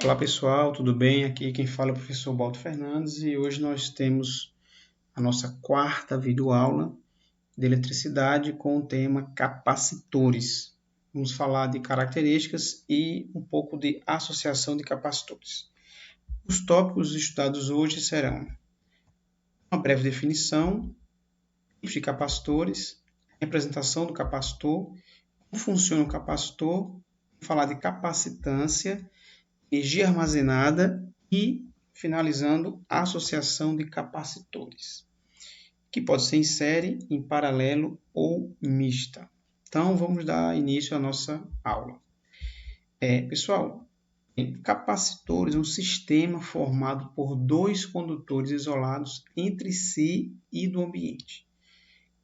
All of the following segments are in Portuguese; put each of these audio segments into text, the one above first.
Olá pessoal, tudo bem? Aqui quem fala é o professor Baldo Fernandes e hoje nós temos a nossa quarta videoaula de eletricidade com o tema capacitores. Vamos falar de características e um pouco de associação de capacitores. Os tópicos estudados hoje serão uma breve definição, tipos de capacitores, representação do capacitor, como funciona o capacitor, falar de capacitância, energia armazenada e, finalizando, a associação de capacitores, que pode ser em série, em paralelo ou mista. Então, vamos dar início à nossa aula. Pessoal, capacitores é um sistema formado por dois condutores isolados entre si e do ambiente.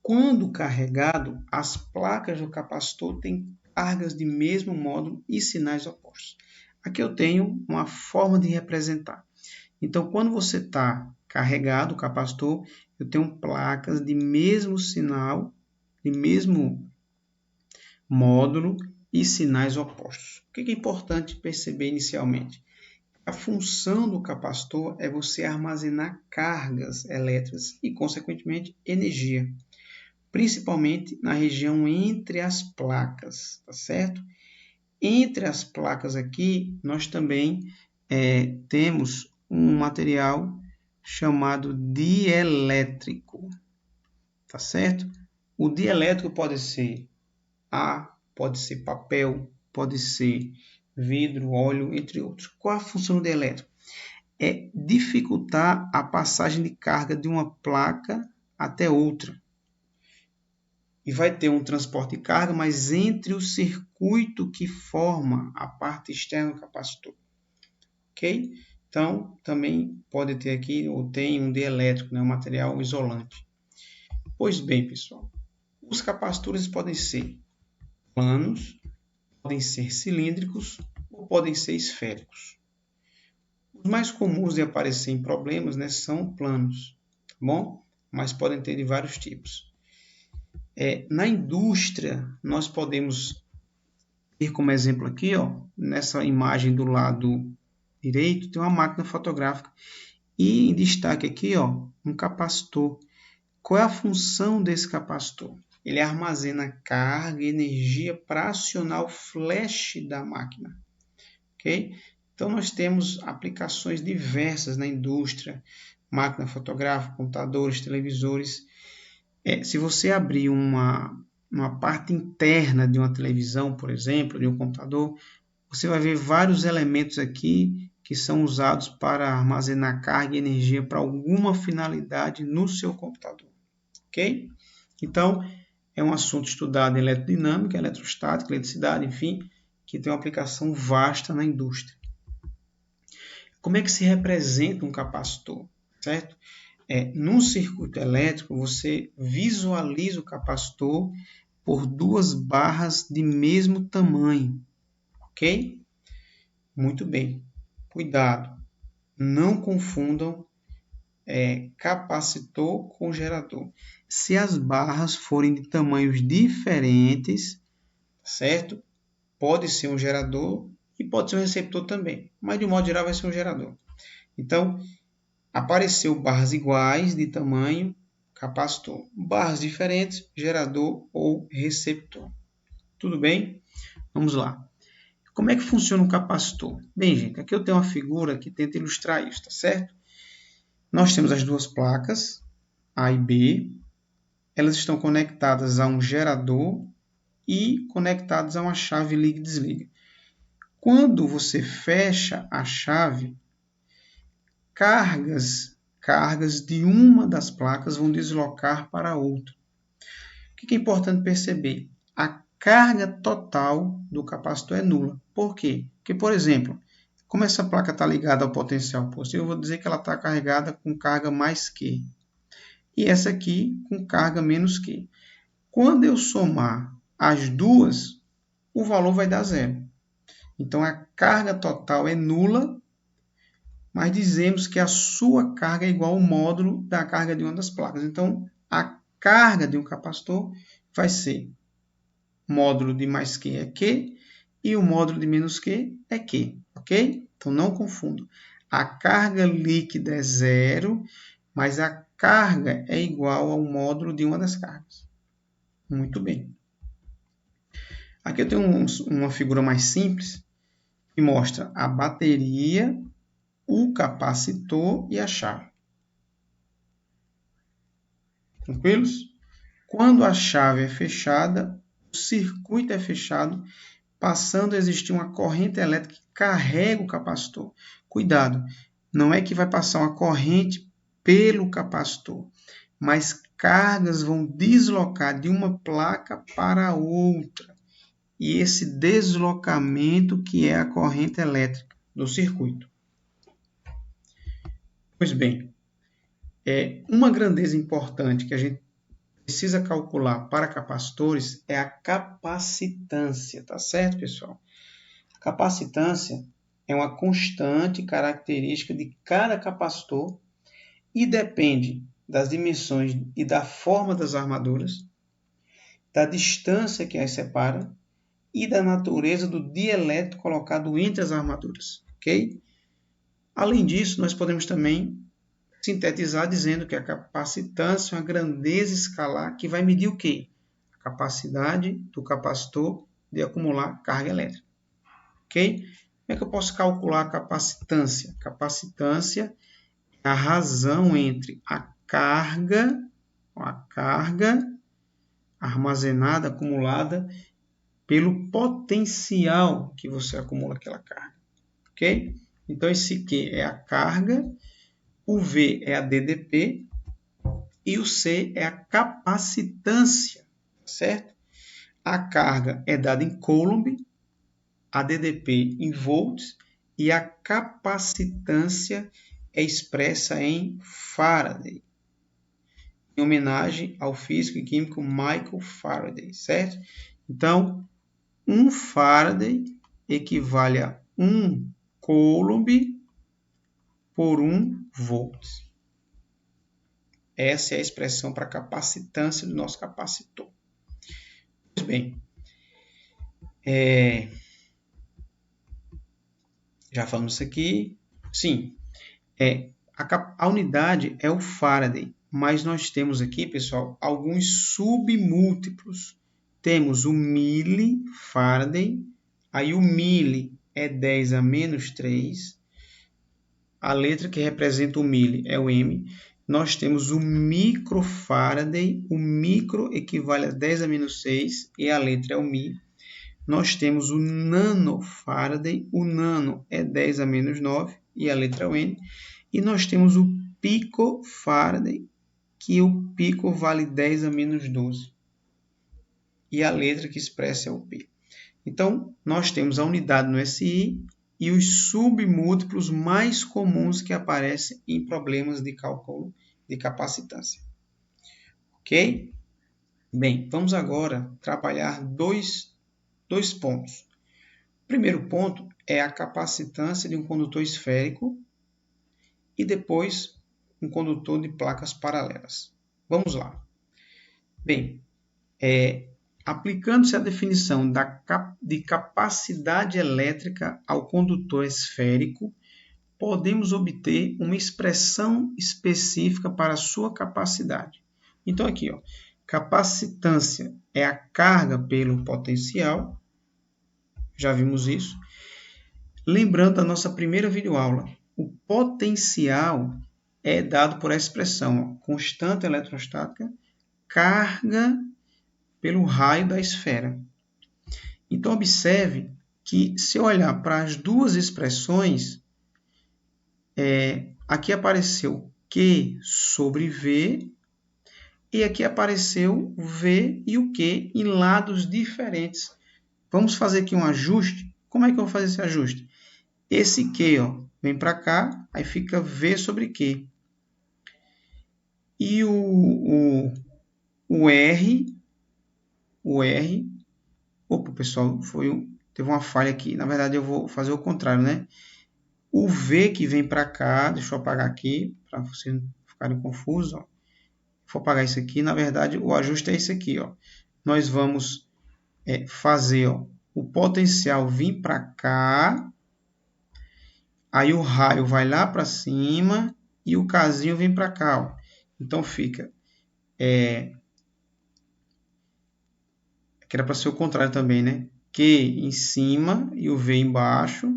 Quando carregado, as placas do capacitor têm cargas de mesmo módulo e sinais opostos. Aqui eu tenho uma forma de representar. Então, quando você está carregado, o capacitor, eu tenho placas de mesmo sinal, de mesmo módulo e sinais opostos. O que é importante perceber inicialmente? A função do capacitor é você armazenar cargas elétricas e, consequentemente, energia, principalmente na região entre as placas, tá certo? Entre as placas aqui, nós também temos um material chamado dielétrico, tá certo? O dielétrico pode ser ar, pode ser papel, pode ser vidro, óleo, entre outros. Qual a função do dielétrico? É dificultar a passagem de carga de uma placa até outra. E vai ter um transporte de carga, mas entre o circuito que forma a parte externa do capacitor. Ok? Então, também pode ter aqui, ou tem um dielétrico, um material isolante. Pois bem, pessoal, os capacitores podem ser planos, podem ser cilíndricos ou podem ser esféricos. Os mais comuns de aparecer em problemas são planos, tá bom? Mas podem ter de vários tipos. Na indústria, nós podemos ter como exemplo aqui, nessa imagem do lado direito, tem uma máquina fotográfica. E em destaque aqui, um capacitor. Qual é a função desse capacitor? Ele armazena carga e energia para acionar o flash da máquina. Ok? Então, nós temos aplicações diversas na indústria, máquina fotográfica, computadores, televisores. Se você abrir uma parte interna de uma televisão, por exemplo, de um computador, você vai ver vários elementos aqui que são usados para armazenar carga e energia para alguma finalidade no seu computador. Ok? Então, é um assunto estudado em eletrodinâmica, eletrostática, eletricidade, enfim, que tem uma aplicação vasta na indústria. Como é que se representa um capacitor? Certo? Num circuito elétrico, você visualiza o capacitor por duas barras de mesmo tamanho. Ok? Muito bem. Cuidado. Não confundam capacitor com gerador. Se as barras forem de tamanhos diferentes, certo? Pode ser um gerador e pode ser um receptor também. Mas, de modo geral, vai ser um gerador. Então, apareceu barras iguais de tamanho, capacitor. Barras diferentes, gerador ou receptor. Tudo bem? Vamos lá. Como é que funciona um capacitor? Bem, gente, aqui eu tenho uma figura que tenta ilustrar isso, tá certo? Nós temos as duas placas, A e B. Elas estão conectadas a um gerador e conectadas a uma chave liga e desliga. Quando você fecha a chave, cargas de uma das placas vão deslocar para a outra. O que é importante perceber? A carga total do capacitor é nula. Por quê? Porque, por exemplo, como essa placa está ligada ao potencial positivo, eu vou dizer que ela está carregada com carga mais Q. E essa aqui com carga menos Q. Quando eu somar as duas, o valor vai dar zero. Então, a carga total é nula, mas dizemos que a sua carga é igual ao módulo da carga de uma das placas. Então, a carga de um capacitor vai ser módulo de mais Q é Q, e o módulo de menos Q é Q, ok? Então, não confundo. A carga líquida é 0, mas a carga é igual ao módulo de uma das cargas. Muito bem. Aqui eu tenho uma figura mais simples que mostra a bateria, o capacitor e a chave. Tranquilos? Quando a chave é fechada, o circuito é fechado, passando a existir uma corrente elétrica que carrega o capacitor. Cuidado, não é que vai passar uma corrente pelo capacitor, mas cargas vão deslocar de uma placa para outra. E esse deslocamento que é a corrente elétrica do circuito. Pois bem, uma grandeza importante que a gente precisa calcular para capacitores é a capacitância, tá certo, pessoal? A capacitância é uma constante característica de cada capacitor e depende das dimensões e da forma das armaduras, da distância que as separa e da natureza do dielétrico colocado entre as armaduras, ok? Além disso, nós podemos também sintetizar dizendo que a capacitância é uma grandeza escalar que vai medir o quê? A capacidade do capacitor de acumular carga elétrica. Ok? Como é que eu posso calcular a capacitância? Capacitância é a razão entre a carga armazenada, acumulada, pelo potencial que você acumula aquela carga. Ok? Então, esse Q é a carga, o V é a DDP e o C é a capacitância, certo? A carga é dada em Coulomb, a DDP em volts e a capacitância é expressa em Faraday, em homenagem ao físico e químico Michael Faraday, certo? Então, 1 Faraday equivale a 1 Coulomb por 1 volt. Essa é a expressão para a capacitância do nosso capacitor. Pois bem, já falamos isso aqui. Sim, a unidade é o Faraday, mas nós temos aqui, pessoal, alguns submúltiplos. Temos o milifaraday, aí o mili é 10 a menos 3, a letra que representa o mili é o M. Nós temos o microfaraday, o micro equivale a 10 a menos 6 e a letra é o Mi. Nós temos o nanofaraday, o nano é 10 a menos 9 e a letra é o N. E nós temos o picofaraday, que o pico vale 10 a menos 12. E a letra que expressa é o P. Então, nós temos a unidade no SI e os submúltiplos mais comuns que aparecem em problemas de cálculo de capacitância. Ok? Bem, vamos agora trabalhar dois pontos. O primeiro ponto é a capacitância de um condutor esférico e depois um condutor de placas paralelas. Vamos lá. Bem, aplicando-se a definição de capacidade elétrica ao condutor esférico, podemos obter uma expressão específica para a sua capacidade. Então, aqui, capacitância é a carga pelo potencial, já vimos isso. Lembrando da nossa primeira videoaula, o potencial é dado por essa expressão, constante eletrostática, carga pelo raio da esfera. Então, observe que, se eu olhar para as duas expressões, aqui apareceu Q sobre V, e aqui apareceu V e o Q em lados diferentes. Vamos fazer aqui um ajuste. Como é que eu vou fazer esse ajuste? Esse Q vem para cá, aí fica V sobre Q. E o R... Opa, pessoal, teve uma falha aqui. Na verdade, eu vou fazer o contrário, né? O V que vem para cá, deixa eu apagar aqui, para vocês não ficarem confusos. Vou apagar isso aqui. Na verdade, o ajuste é esse aqui. Nós vamos fazer o potencial vir para cá, aí o raio vai lá para cima e o casinho vem para cá. Ó. Então fica... que era para ser o contrário também, né? Q em cima e o V embaixo.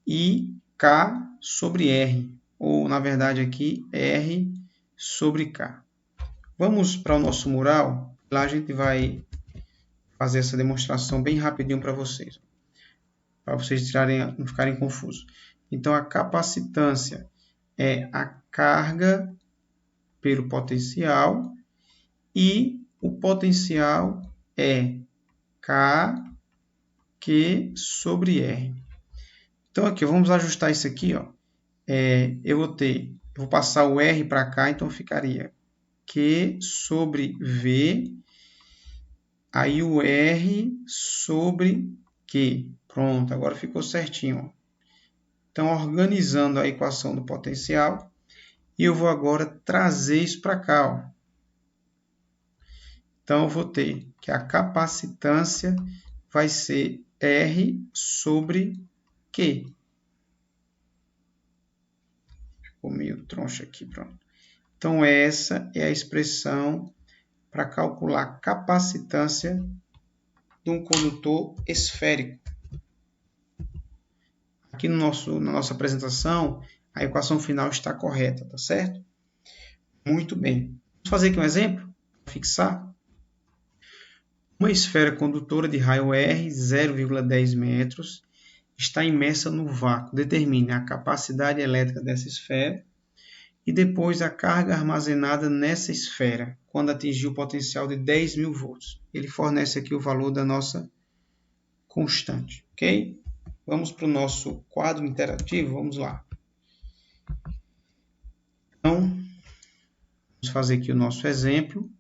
E K sobre R. Ou, na verdade, aqui, R sobre K. Vamos para o nosso mural. Lá a gente vai fazer essa demonstração bem rapidinho para vocês. Para vocês não ficarem confusos. Então, a capacitância é a carga pelo potencial. E o potencial é Q sobre R. Então, aqui, vamos ajustar isso aqui. Ó. Eu vou passar o R para cá, então ficaria Q sobre V, aí o R sobre Q. Pronto, agora ficou certinho. Ó. Então, organizando a equação do potencial, e eu vou agora trazer isso para cá. Ó. Então, eu vou ter que a capacitância vai ser R sobre Q. Ficou meio troncho aqui, pronto. Então, essa é a expressão para calcular a capacitância de um condutor esférico. Aqui na nossa apresentação, a equação final está correta, tá certo? Muito bem. Vamos fazer aqui um exemplo para fixar. Uma esfera condutora de raio R, 0,10 metros, está imersa no vácuo. Determine a capacidade elétrica dessa esfera e depois a carga armazenada nessa esfera, quando atingir o potencial de 10.000 volts. Ele fornece aqui o valor da nossa constante, ok? Vamos para o nosso quadro interativo, vamos lá. Então, vamos fazer aqui o nosso exemplo.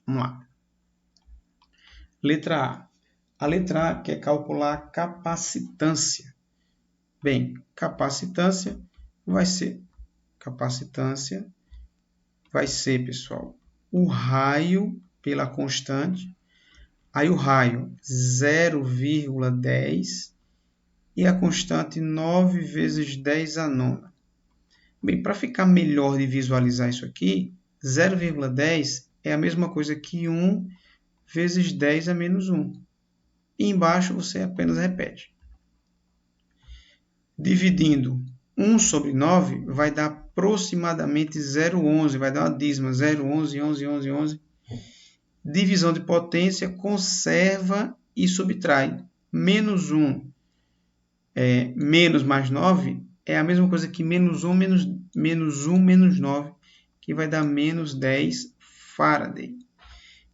Vamos lá. Letra A. A letra A quer calcular a capacitância. Bem, capacitância vai ser, pessoal, o raio pela constante, aí o raio 0,10 e a constante 9 vezes 10 a nona. Bem, para ficar melhor de visualizar isso aqui, 0,10 é a mesma coisa que 1 vezes 10 a menos 1. E embaixo você apenas repete. Dividindo 1 sobre 9 vai dar aproximadamente 0,11, vai dar uma dízima, 0,11, 11, 11, 11. Divisão de potência, conserva e subtrai. Menos 1, menos mais 9, é a mesma coisa que menos 1, menos 9, que vai dar menos 10 Faraday.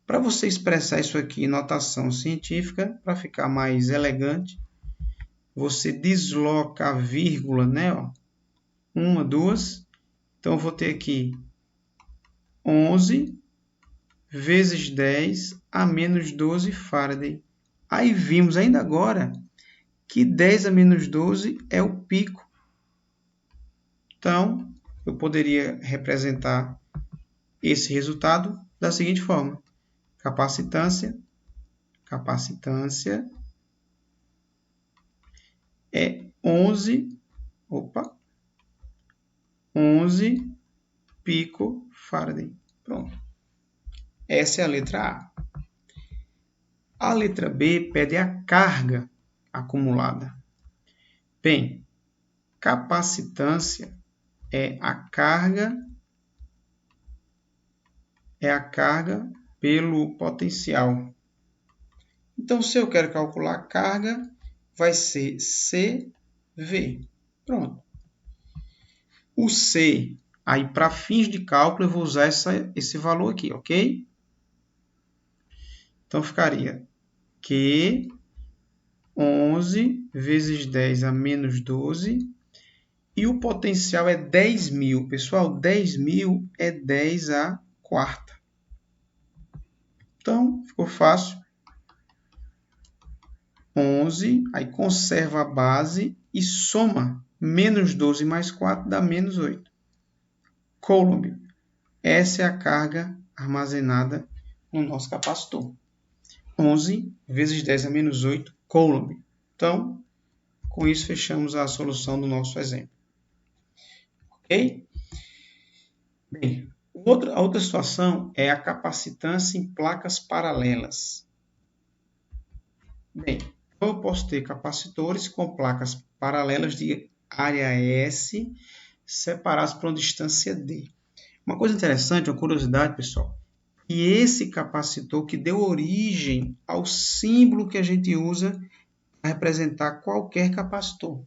Para você expressar isso aqui em notação científica, para ficar mais elegante, você desloca a vírgula, né? Ó, 1, 2. Então, eu vou ter aqui 11 vezes 10 a menos 12 Faraday. Aí vimos ainda agora que 10 a menos 12 é o pico. Então, eu poderia representar esse resultado da seguinte forma. Capacitância é 11 pico Faraday. Pronto. Essa é a letra A. A letra B pede a carga acumulada. Bem, capacitância é a carga pelo potencial. Então, se eu quero calcular a carga, vai ser CV. Pronto. O C, aí para fins de cálculo, eu vou usar esse valor aqui, ok? Então, ficaria Q 11 vezes 10 a menos 12. E o potencial é 10.000. Pessoal, 10.000 é 10 a quarta. Então, ficou fácil. 11, aí conserva a base e soma. Menos 12 mais 4 dá menos 8. Coulomb. Essa é a carga armazenada no nosso capacitor. 11 vezes 10 a menos 8 Coulomb. Então, com isso, fechamos a solução do nosso exemplo. Ok? Bem, a outra situação é a capacitância em placas paralelas. Bem, então eu posso ter capacitores com placas paralelas de área S separadas por uma distância D. Uma coisa interessante, uma curiosidade, pessoal, que esse capacitor que deu origem ao símbolo que a gente usa para representar qualquer capacitor,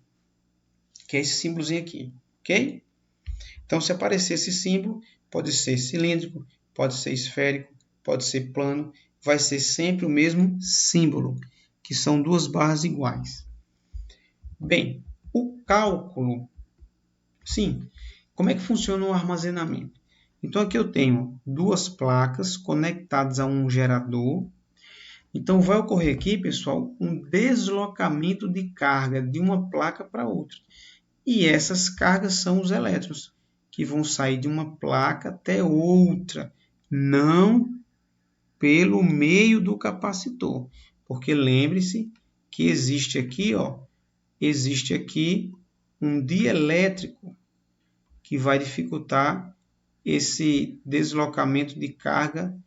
que é esse símbolozinho aqui, ok? Então, se aparecer esse símbolo, pode ser cilíndrico, pode ser esférico, pode ser plano, vai ser sempre o mesmo símbolo, que são duas barras iguais. Bem, o cálculo, sim, como é que funciona o armazenamento? Então, aqui eu tenho duas placas conectadas a um gerador. Então, vai ocorrer aqui, pessoal, um deslocamento de carga de uma placa para outra. E essas cargas são os elétrons, que vão sair de uma placa até outra, não pelo meio do capacitor. Porque lembre-se que existe aqui um dielétrico que vai dificultar esse deslocamento de carga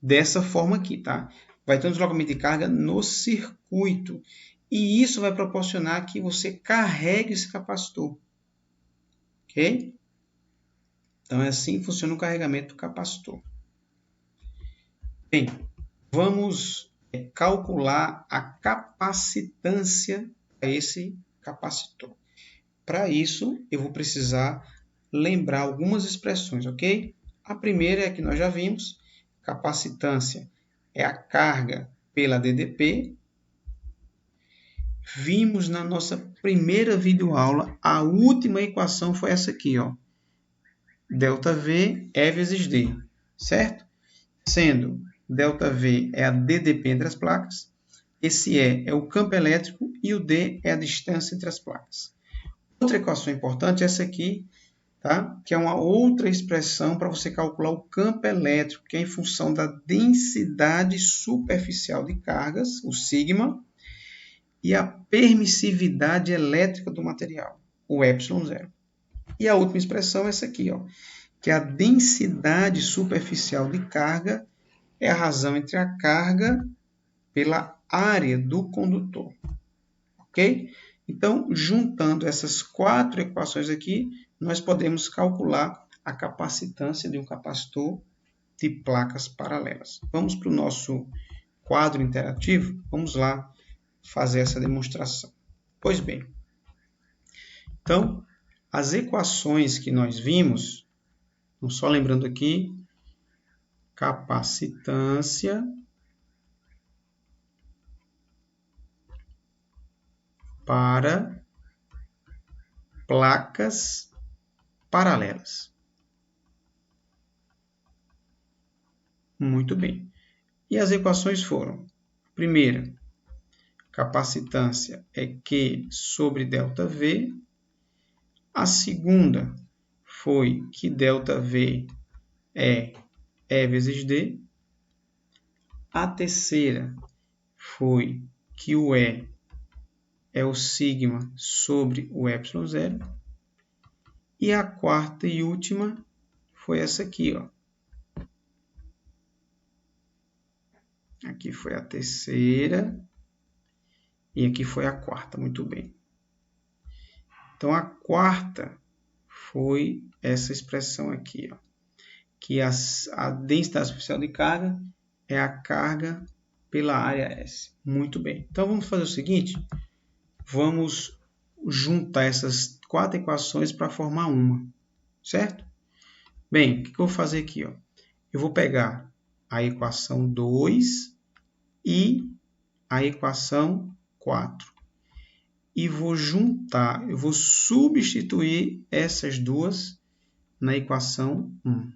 dessa forma aqui, tá? Vai ter um deslocamento de carga no circuito. E isso vai proporcionar que você carregue esse capacitor. Ok? Então, é assim que funciona o carregamento do capacitor. Bem, vamos calcular a capacitância para esse capacitor. Para isso, eu vou precisar lembrar algumas expressões, ok? A primeira é a que nós já vimos. Capacitância é a carga pela DDP. Vimos na nossa primeira videoaula, a última equação foi essa aqui, ó. ΔV E vezes D, certo? Sendo ΔV é a DDP entre as placas, esse E é o campo elétrico e o D é a distância entre as placas. Outra equação importante é essa aqui, tá? Que é uma outra expressão para você calcular o campo elétrico, que é em função da densidade superficial de cargas, o sigma, e a permissividade elétrica do material, o ε0. E a última expressão é essa aqui, ó, que a densidade superficial de carga é a razão entre a carga pela área do condutor. Ok? Então, juntando essas quatro equações aqui, nós podemos calcular a capacitância de um capacitor de placas paralelas. Vamos para o nosso quadro interativo? Vamos lá fazer essa demonstração. Pois bem, então, as equações que nós vimos, só lembrando aqui, capacitância para placas paralelas. Muito bem. E as equações foram: primeira, capacitância é Q sobre ΔV. A segunda foi que ΔV é E vezes D. A terceira foi que o E é o sigma sobre o ε0. E a quarta e última foi essa aqui, ó. Aqui foi a terceira e aqui foi a quarta, muito bem. Então, a quarta foi essa expressão aqui, ó, que a densidade superficial de carga é a carga pela área S. Muito bem. Então, vamos fazer o seguinte, vamos juntar essas quatro equações para formar uma, certo? Bem, o que eu vou fazer aqui? Ó? Eu vou pegar a equação 2 e a equação 4. E vou juntar, eu vou substituir essas duas na equação 1.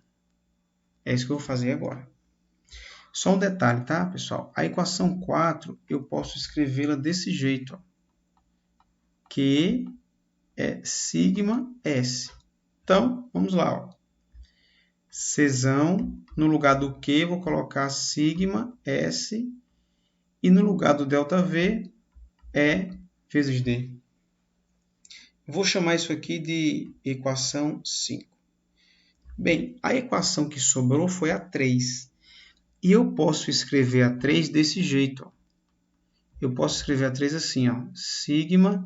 É isso que eu vou fazer agora. Só um detalhe, tá, pessoal? A equação 4, eu posso escrevê-la desse jeito. Ó. Q é sigma S. Então, vamos lá. Ó. Czão, no lugar do Q, vou colocar sigma S. E no lugar do ΔV, E vezes D. Vou chamar isso aqui de equação 5. Bem, a equação que sobrou foi a 3. E eu posso escrever a 3 desse jeito. Ó. Eu posso escrever a 3 assim, ó, sigma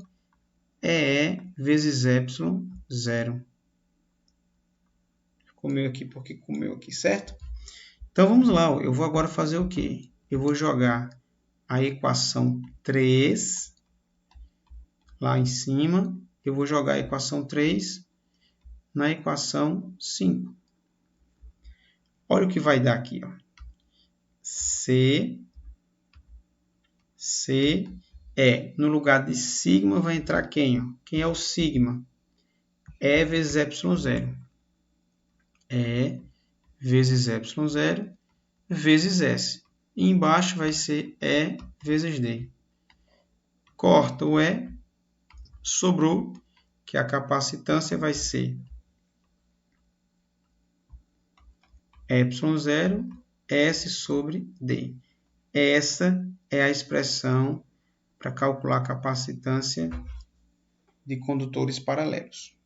EE vezes epsilon 0. Comeu aqui porque comeu aqui, certo? Então, vamos lá. Ó. Eu vou agora fazer o quê? Eu vou jogar a equação 3 lá em cima. Eu vou jogar a equação 3 na equação 5. Olha o que vai dar aqui. Ó. C no lugar de sigma vai entrar quem? Ó? Quem é o sigma? E vezes epsilon 0. E vezes epsilon 0 vezes S. E embaixo vai ser E vezes D. Corta o E, sobrou, que a capacitância vai ser epsilon 0 S sobre D. Essa é a expressão para calcular a capacitância de condutores paralelos.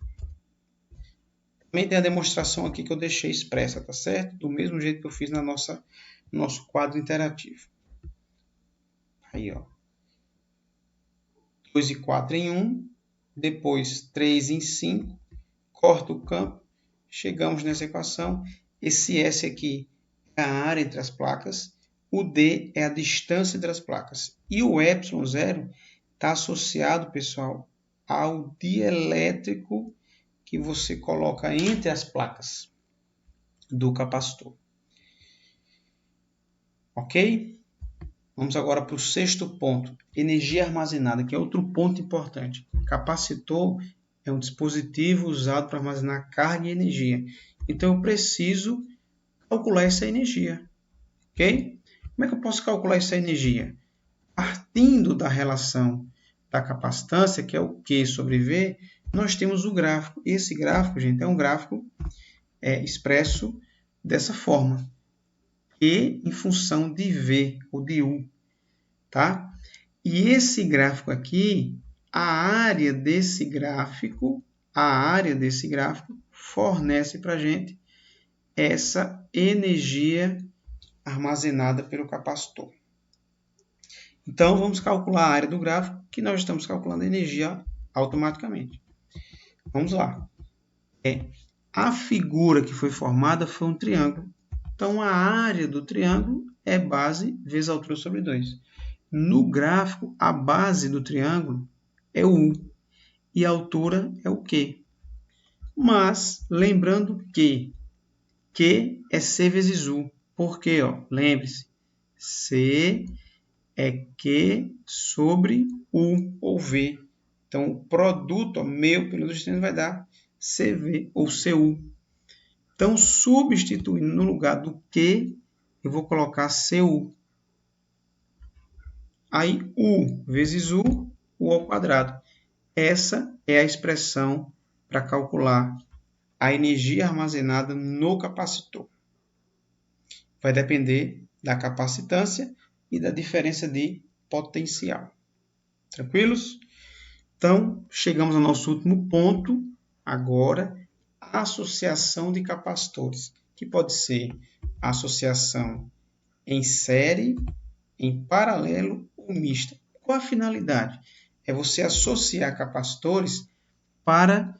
Também tem a demonstração aqui que eu deixei expressa, tá certo? Do mesmo jeito que eu fiz no nosso quadro interativo. Aí, ó. 2 e 4 em 1, depois 3 em 5, corta o campo, chegamos nessa equação. Esse S aqui é a área entre as placas, o D é a distância entre as placas. E o epsilon 0 está associado, pessoal, ao dielétrico que você coloca entre as placas do capacitor. Ok? Vamos agora para o sexto ponto, energia armazenada, que é outro ponto importante. Capacitor é um dispositivo usado para armazenar carga e energia. Então, eu preciso calcular essa energia. Ok? Como é que eu posso calcular essa energia? Partindo da relação da capacitância, que é o Q sobre V, nós temos o gráfico. Esse gráfico, gente, é um gráfico expresso dessa forma. Q em função de V, ou de U. Tá? E esse gráfico aqui, a área desse gráfico fornece para a gente essa energia armazenada pelo capacitor. Então, vamos calcular a área do gráfico, que nós estamos calculando a energia automaticamente. Vamos lá. A figura que foi formada foi um triângulo. Então, a área do triângulo é base vezes altura sobre 2. No gráfico, a base do triângulo é o U e a altura é o Q. Mas, lembrando que Q é C vezes U. Por quê? Lembre-se, C é Q sobre U ou V. Então, o produto meu pelos extremos vai dar CV ou CU. Então, substituindo no lugar do Q, eu vou colocar CU. Aí, U vezes U ao quadrado. Essa é a expressão para calcular a energia armazenada no capacitor. Vai depender da capacitância e da diferença de potencial. Tranquilos? Então, chegamos ao nosso último ponto, agora, a associação de capacitores, que pode ser associação em série, em paralelo ou mista. Qual a finalidade? É você associar capacitores para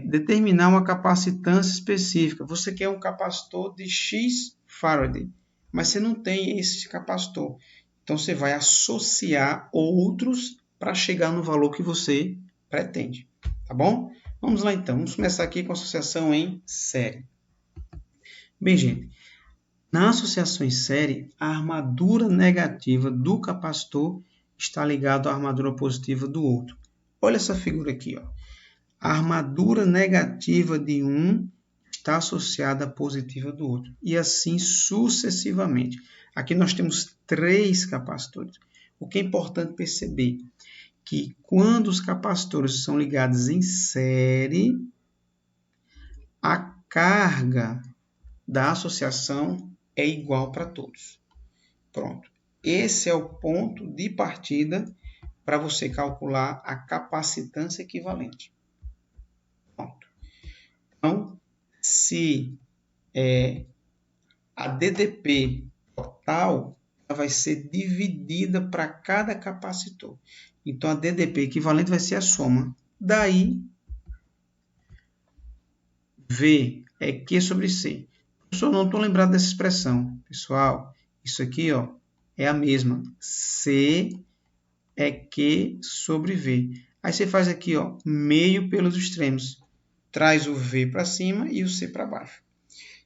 determinar uma capacitância específica. Você quer um capacitor de X Faraday, mas você não tem esse capacitor. Então, você vai associar outros para chegar no valor que você pretende. Tá bom? Vamos lá, então. Vamos começar aqui com a associação em série. Bem, gente, na associação em série, a armadura negativa do capacitor está ligada à armadura positiva do outro. Olha essa figura aqui, ó. A armadura negativa de um está associada à positiva do outro. E assim sucessivamente. Aqui nós temos 3 capacitores. O que é importante perceber? que quando os capacitores são ligados em série, a carga da associação é igual para todos. Pronto. Esse é o ponto de partida para você calcular a capacitância equivalente. Pronto. Então, se a DDP total vai ser dividida para cada capacitor. Então, a DDP equivalente vai ser a soma. Daí, V é Q sobre C. Professor, não estou lembrado dessa expressão. Pessoal, isso aqui ó, é a mesma. C é Q sobre V. Aí você faz aqui ó, meio pelos extremos. Traz o V para cima e o C para baixo.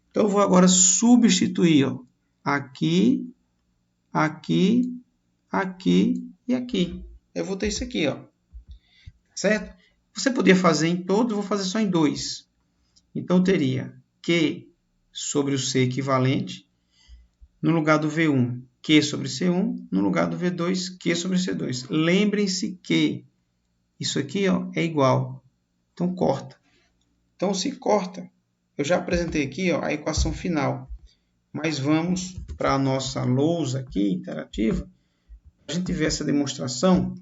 Então, eu vou agora substituir ó, aqui, aqui, aqui e aqui. Eu vou ter isso aqui, ó. Certo? Você podia fazer em todos, eu vou fazer só em dois. Então, eu teria Q sobre o C equivalente, no lugar do V1, Q sobre C1, no lugar do V2, Q sobre C2. Lembrem-se que isso aqui ó, é igual. Então, corta. Então, se corta, eu já apresentei aqui ó, a equação final. Mas vamos para a nossa lousa aqui, interativa. A gente vê essa demonstração.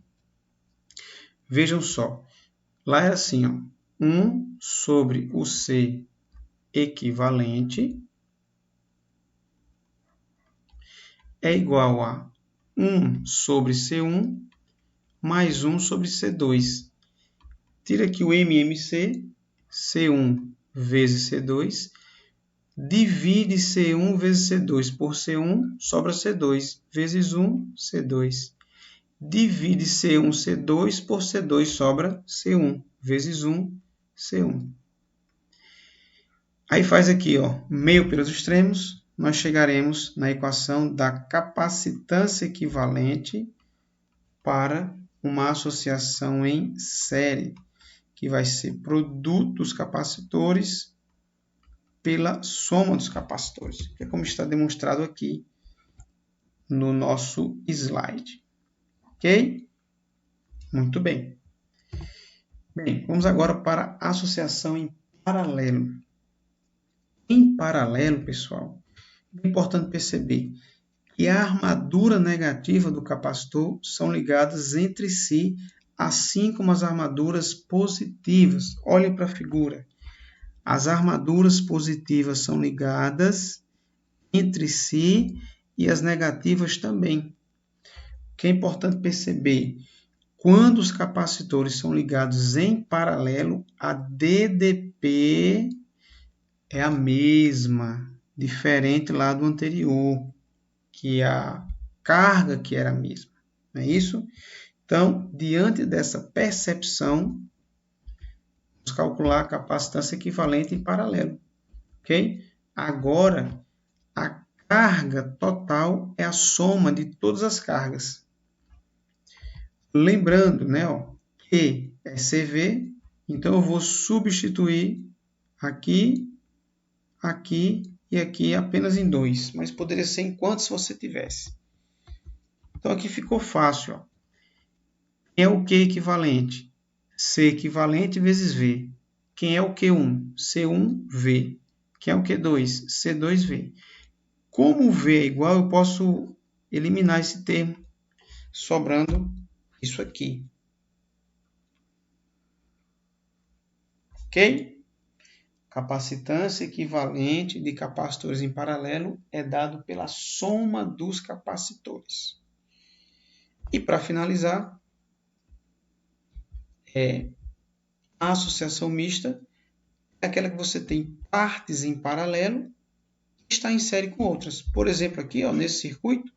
Vejam só. Lá era assim, ó, 1 sobre o C equivalente é igual a 1 sobre C1 mais 1 sobre C2. Tira aqui o MMC, C1 vezes C2. Divide C1 vezes C2 por C1, sobra C2, vezes 1, C2. Divide C1, C2 por C2, sobra C1, vezes 1, C1. Aí faz aqui, ó, meio pelos extremos, nós chegaremos na equação da capacitância equivalente para uma associação em série, que vai ser produto dos capacitores pela soma dos capacitores, que é como está demonstrado aqui no nosso slide. Ok? Muito bem. Bem, vamos agora para a associação em paralelo. Em paralelo, pessoal, é importante perceber que a armadura negativa do capacitor são ligadas entre si, assim como as armaduras positivas. Olhem para a figura. As armaduras positivas são ligadas entre si e as negativas também. O que é importante perceber, quando os capacitores são ligados em paralelo, a DDP é a mesma, diferente lá do anterior, que a carga que era a mesma. Não é isso? Então, diante dessa percepção, vamos calcular a capacitância equivalente em paralelo. Ok? Agora, a carga total é a soma de todas as cargas. Lembrando, né, ó, que é CV, então eu vou substituir aqui, aqui e aqui apenas em 2, mas poderia ser em quantos você tivesse. Então aqui ficou fácil. Ó. Quem é o Q equivalente? C equivalente vezes V. Quem é o Q1? C1, V. Quem é o Q2? C2, V. Como o V é igual, eu posso eliminar esse termo, sobrando isso aqui. Ok? Capacitância equivalente de capacitores em paralelo é dado pela soma dos capacitores. E para finalizar, a associação mista é aquela que você tem partes em paralelo e está em série com outras. Por exemplo, aqui ó, nesse circuito,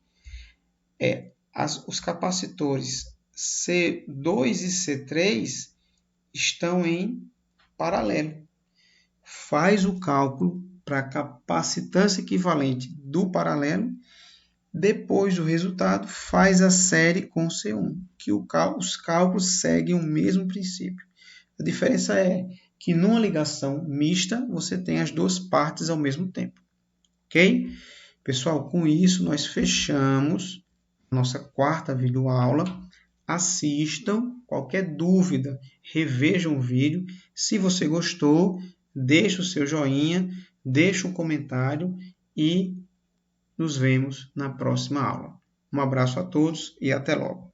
os capacitores C2 e C3 estão em paralelo. Faz o cálculo para a capacitância equivalente do paralelo. Depois do resultado, faz a série com C1, que os cálculos seguem o mesmo princípio. A diferença é que numa ligação mista, você tem as duas partes ao mesmo tempo. Ok? Pessoal, com isso nós fechamos a nossa quarta videoaula. Assistam Qualquer dúvida, reveja o vídeo. Se você gostou, deixe o seu joinha, deixe um comentário e nos vemos na próxima aula. Um abraço a todos e até logo.